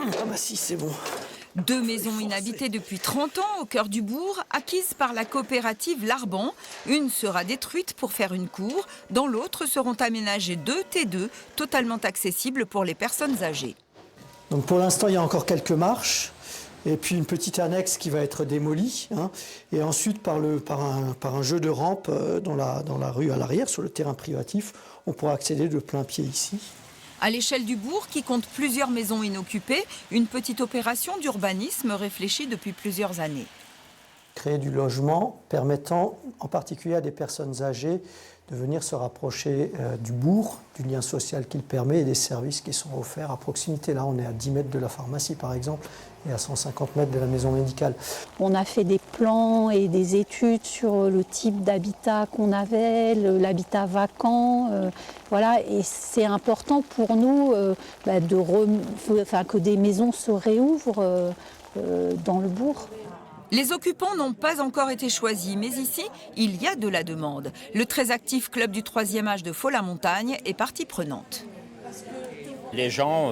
Ah bah si, c'est bon. 2 maisons inhabitées depuis 30 ans au cœur du bourg, acquises par la coopérative L'Arban. Une sera détruite pour faire une cour. Dans l'autre seront aménagés 2 T2, totalement accessibles pour les personnes âgées. Donc pour l'instant, il y a encore quelques marches. Et puis une petite annexe qui va être démolie. Et ensuite, par un jeu de rampe dans la rue à l'arrière, sur le terrain privatif, on pourra accéder de plein pied ici. À l'échelle du bourg, qui compte plusieurs maisons inoccupées, une petite opération d'urbanisme réfléchie depuis plusieurs années. Créer du logement permettant en particulier à des personnes âgées de venir se rapprocher du bourg, du lien social qu'il permet et des services qui sont offerts à proximité. Là, on est à 10 mètres de la pharmacie, par exemple, et à 150 mètres de la maison médicale. On a fait des plans et des études sur le type d'habitat qu'on avait, l'habitat vacant. Voilà, et c'est important pour nous que des maisons se réouvrent dans le bourg. Les occupants n'ont pas encore été choisis, mais ici, il y a de la demande. Le très actif club du 3e âge de Faux-la-Montagne est partie prenante. Les gens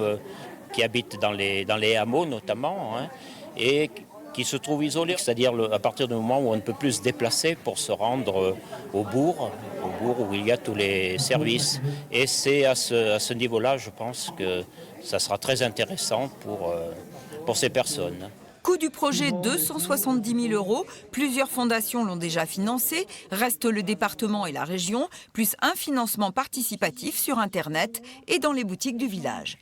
qui habitent dans les hameaux notamment, et qui se trouvent isolés, c'est-à-dire à partir du moment où on ne peut plus se déplacer pour se rendre au bourg où il y a tous les services. Et c'est à ce niveau-là, je pense que ça sera très intéressant pour ces personnes. Coût du projet 270 000 €. Plusieurs fondations l'ont déjà financé. Reste le département et la région, plus un financement participatif sur Internet et dans les boutiques du village.